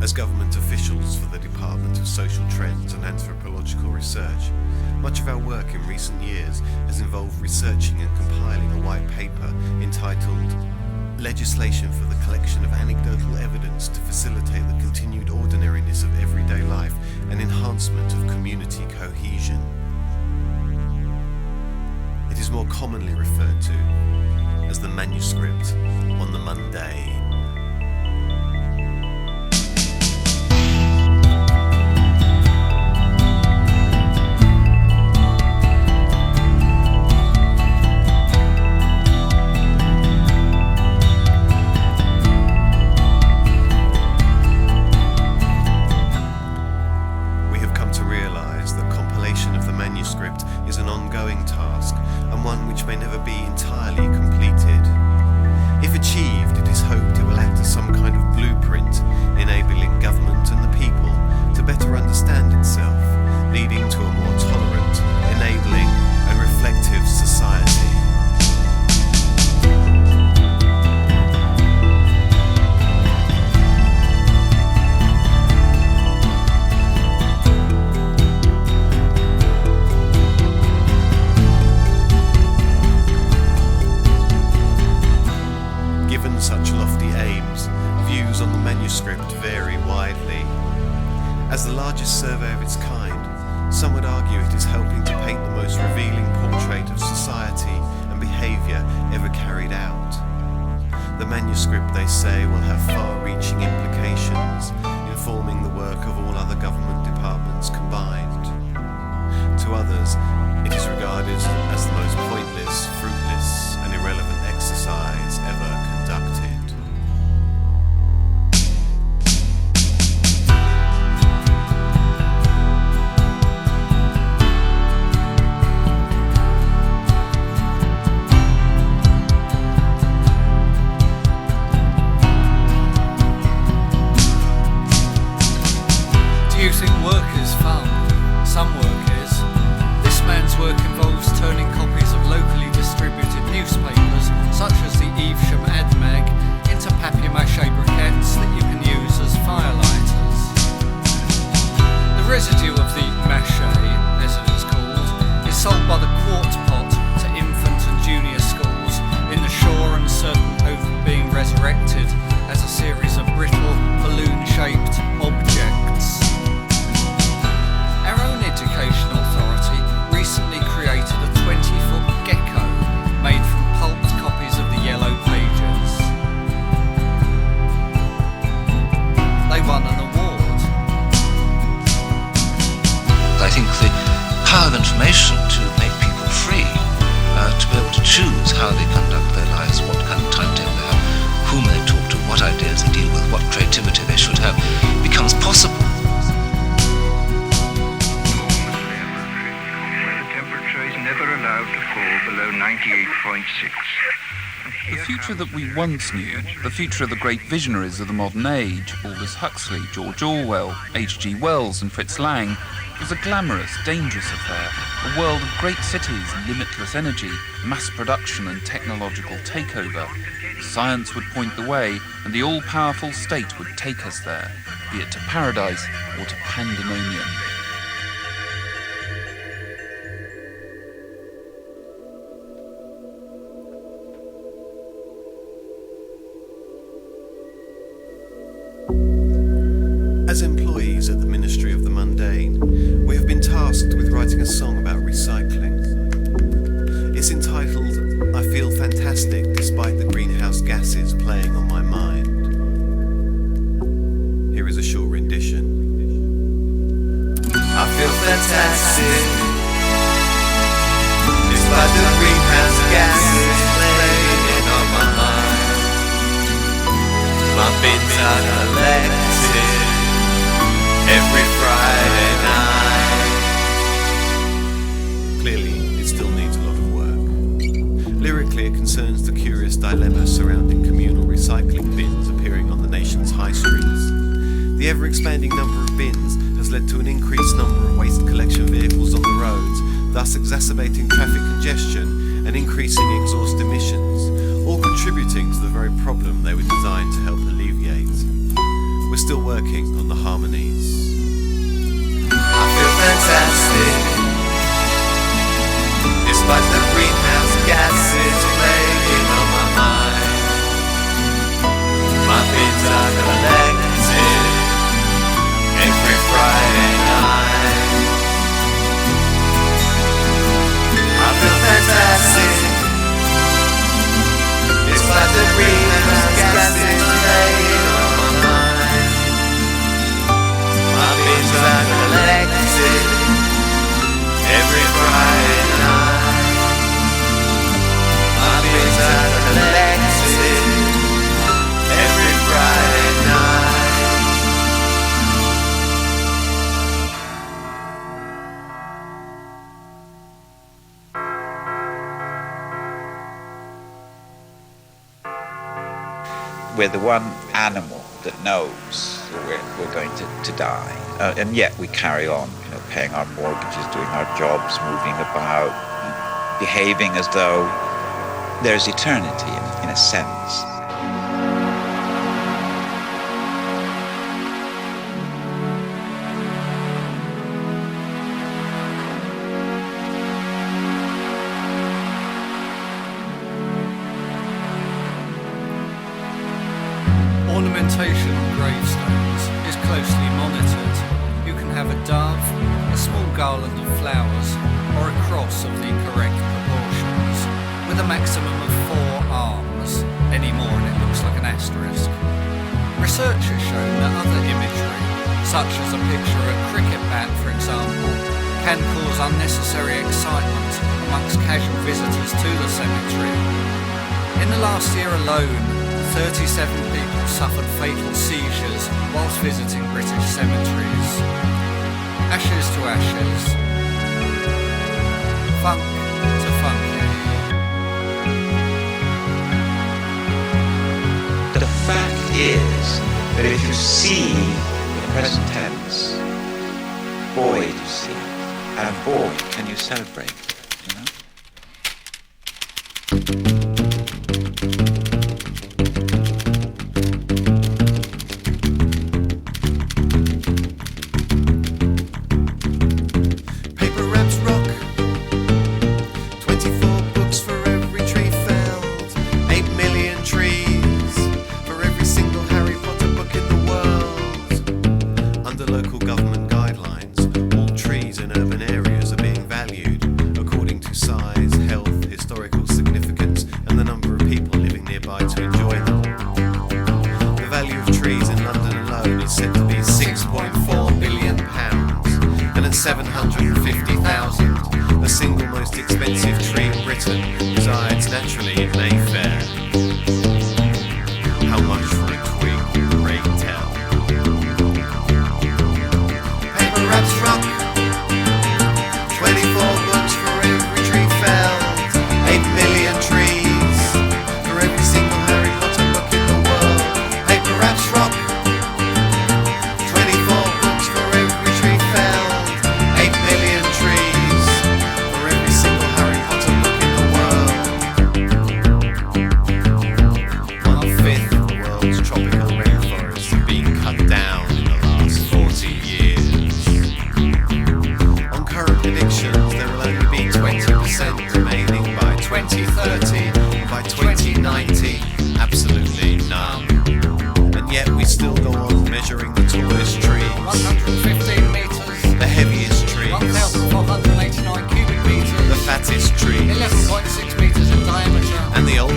As government officials for the Department of Social Trends and Anthropological Research, much of our work in recent years has involved researching and compiling a white paper entitled Legislation for the Collection of Anecdotal Evidence to Facilitate the Continued Ordinariness of Everyday Life and Enhancement of Community Cohesion. It is more commonly referred to as the manuscript on the mundane. Is an ongoing task and one which may never be entirely completed. If achieved, it is hoped it will act as some kind of blueprint, enabling government and the people to better understand itself, leading to a more tolerant, enabling and reflective society. Given such lofty aims, views on the manuscript vary widely. As the largest survey of its kind, some would argue it is helping to paint the most revealing portrait of society and behaviour ever carried out. The manuscript, they say, will have far-reaching implications, informing the work of all other government departments combined. To others, it is regarded as the most pointless, fruitless and irrelevant exercise ever conducted. Do you think work is fun? Some work is. This man's work involves turning copies of locally distributed newspapers, such as the Evesham Ad Mag, into papier-mâché briquettes that you can use as firelighters. The residue of the mâché, as it is called, is sold by the quart pot to infant and junior schools in the sure and certain hope of being resurrected as a series of brittle, balloon-shaped objects. Our own education authority recently created a 20-foot gecko made from pulped copies of the Yellow Pages. They won an award. I think the power of information to make people free, to be able to choose how they conduct their lives, what kind of timetable they have, whom they talk to, what ideas they deal with, what creativity they should have, becomes possible. Never allowed to fall below 98.6. The future that we once knew, the future of the great visionaries of the modern age, Aldous Huxley, George Orwell, H.G. Wells and Fritz Lang, was a glamorous, dangerous affair, a world of great cities, limitless energy, mass production and technological takeover. Science would point the way, and the all-powerful state would take us there, be it to paradise or to pandemonium. As employees at the Ministry of the Mundane, we have been tasked with writing a song about recycling. It's entitled, I Feel Fantastic Despite the Greenhouse Gases Playing on My Mind. Here is a short rendition. I feel fantastic despite the greenhouse gases playing on my mind. My bins are collected every Friday night. Clearly, it still needs a lot of work. Lyrically, it concerns the curious dilemma surrounding communal recycling bins appearing on the nation's high streets. The ever-expanding number of bins has led to an increased number of waste collection vehicles on the roads, thus exacerbating traffic congestion and increasing exhaust emissions, all contributing to the very problem they were designed to help alleviate. We're still working on the harmonies. I feel fantastic, despite the greenhouse gases playing on my mind. My bins are collected every Friday night. I feel fantastic, despite the greenhouse gases playing on my mind. My bins are collected every Friday night. My bins are collected every Friday night. We're the one animal that knows that we're going to die, and yet we carry on, paying our mortgages, doing our jobs, moving about, behaving as though there's eternity in a sense. Ornamentation on gravestones is closely monitored. You can have a dove, a small garland of flowers, or a cross of the correct proportions, with a maximum of 4 arms. Any more and it looks like an asterisk. Research has shown that other imagery, such as a picture of a cricket bat for example, can cause unnecessary excitement amongst casual visitors to the cemetery. In the last year alone, 37 people suffered fatal seizures whilst visiting British cemeteries. Ashes to ashes. Funk to funky. The fact is that if you see the present tense, boy do you see, and boy can you celebrate, And the old